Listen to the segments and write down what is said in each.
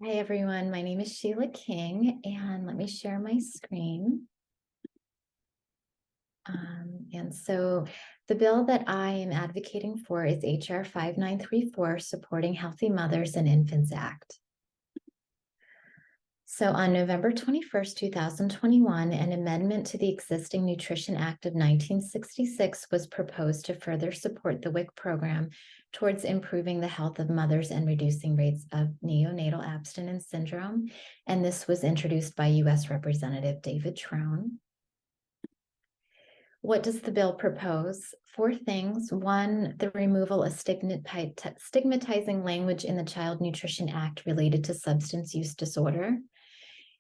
Hi, everyone. My name is Sheila King, and let me share my screen. And so the bill that I am advocating for is HR 5934, Supporting Healthy Mothers and Infants Act. So on November 21st, 2021, an amendment to the existing Nutrition Act of 1966 was proposed to further support the WIC program towards improving the health of mothers and reducing rates of neonatal abstinence syndrome. And this was introduced by U.S. Representative David Trone. What does the bill propose? 4 things. 1, the removal of stigmatizing language in the Child Nutrition Act related to substance use disorder.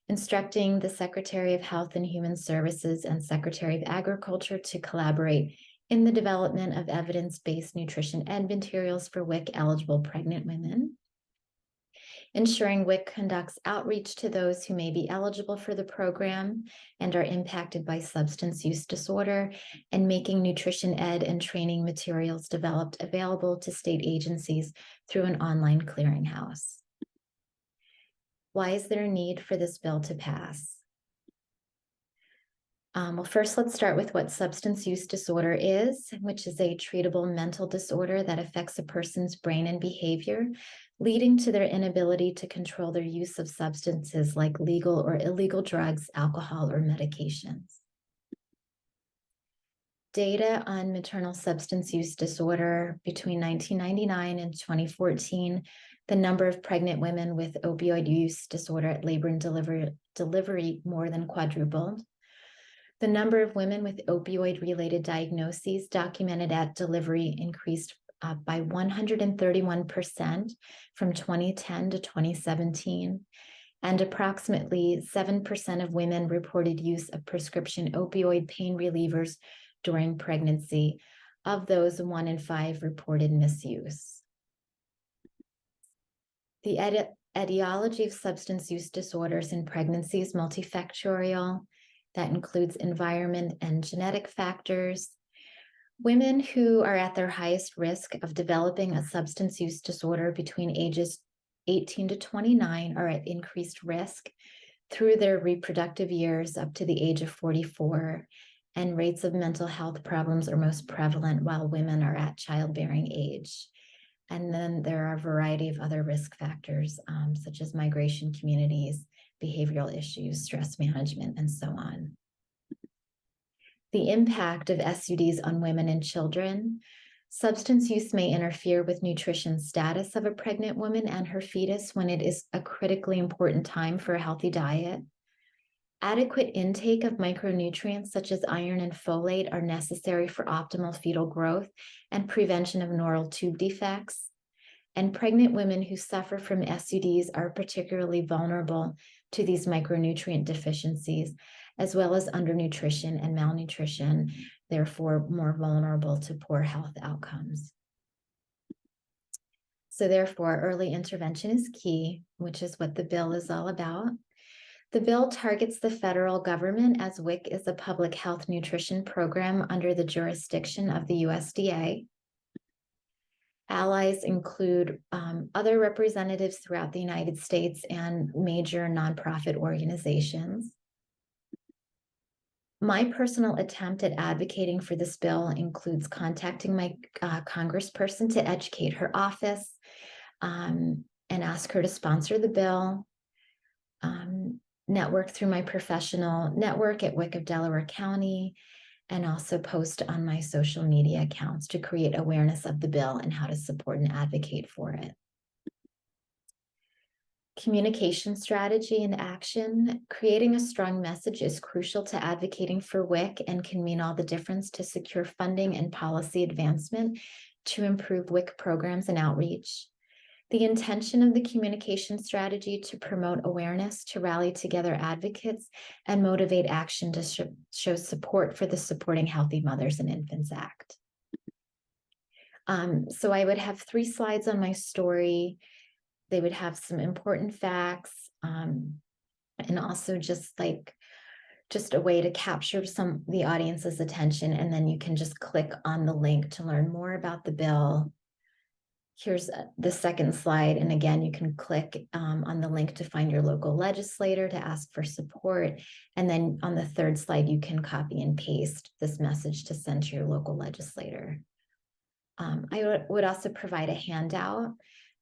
Instructing the Secretary of Health and Human Services and Secretary of Agriculture to collaborate in the development of evidence-based nutrition ed materials for WIC-eligible pregnant women. Ensuring WIC conducts outreach to those who may be eligible for the program and are impacted by substance use disorder, and making nutrition ed and training materials developed available to state agencies through an online clearinghouse. Why is there a need for this bill to pass? Well, first, let's start with what substance use disorder is, which is a treatable mental disorder that affects a person's brain and behavior, leading to their inability to control their use of substances like legal or illegal drugs, alcohol, or medications. Data on maternal substance use disorder between 1999 and 2014, the number of pregnant women with opioid use disorder at labor and delivery more than quadrupled. The number of women with opioid-related diagnoses documented at delivery increased by 131% from 2010 to 2017, and approximately 7% of women reported use of prescription opioid pain relievers during pregnancy. Of those, 1 in 5 reported misuse. The etiology of substance use disorders in pregnancy is multifactorial. That includes environment and genetic factors. Women who are at their highest risk of developing a substance use disorder between ages 18 to 29 are at increased risk through their reproductive years up to the age of 44, and rates of mental health problems are most prevalent while women are at childbearing age. And then there are a variety of other risk factors, such as migration communities, behavioral issues, stress management, and so on. The impact of SUDs on women and children. Substance use may interfere with nutrition status of a pregnant woman and her fetus when it is a critically important time for a healthy diet. Adequate intake of micronutrients such as iron and folate are necessary for optimal fetal growth and prevention of neural tube defects. And pregnant women who suffer from SUDs are particularly vulnerable to these micronutrient deficiencies, as well as undernutrition and malnutrition, therefore more vulnerable to poor health outcomes. So therefore, early intervention is key, which is what the bill is all about. The bill targets the federal government, as WIC is a public health nutrition program under the jurisdiction of the USDA. Allies include other representatives throughout the United States and major nonprofit organizations. My personal attempt at advocating for this bill includes contacting my congressperson to educate her office and ask her to sponsor the bill, network through my professional network at WIC of Delaware County, and also post on my social media accounts to create awareness of the bill and how to support and advocate for it. Communication strategy and action. Creating a strong message is crucial to advocating for WIC and can mean all the difference to secure funding and policy advancement to improve WIC programs and outreach. The intention of the communication strategy to promote awareness, to rally together advocates, and motivate action to show support for the Supporting Healthy Mothers and Infants Act. So I would have 3 slides on my story. They would have some important facts, and also just a way to capture the audience's attention, and then you can just click on the link to learn more about the bill. Here's the second slide. And again, you can click on the link to find your local legislator to ask for support. And then on the third slide, you can copy and paste this message to send to your local legislator. I would also provide a handout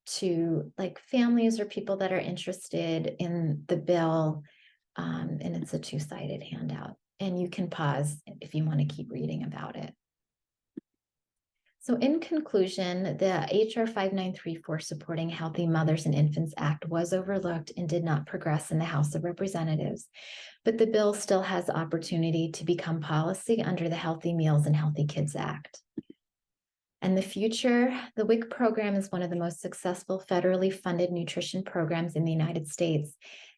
to like families or people that are interested in the bill. And it's a two-sided handout. And you can pause if you want to keep reading about it. So in conclusion, the HR 5934 Supporting Healthy Mothers and Infants Act was overlooked and did not progress in the House of Representatives, but the bill still has opportunity to become policy under the Healthy Meals and Healthy Kids Act. And the future, the WIC program is one of the most successful federally funded nutrition programs in the United States.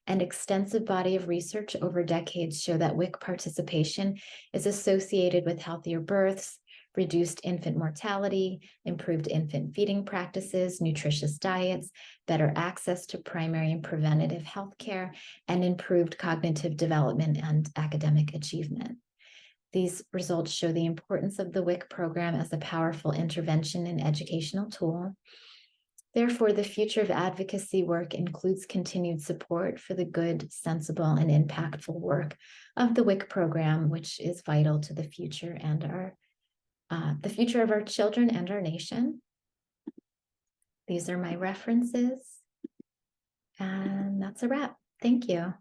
An extensive body of research over decades show that WIC participation is associated with healthier births, reduced infant mortality, improved infant feeding practices, nutritious diets, better access to primary and preventative health care, and improved cognitive development and academic achievement. These results show the importance of the WIC program as a powerful intervention and educational tool. Therefore, the future of advocacy work includes continued support for the good, sensible, and impactful work of the WIC program, which is vital to the future and the future of our children and our nation. These are my references, and that's a wrap. Thank you.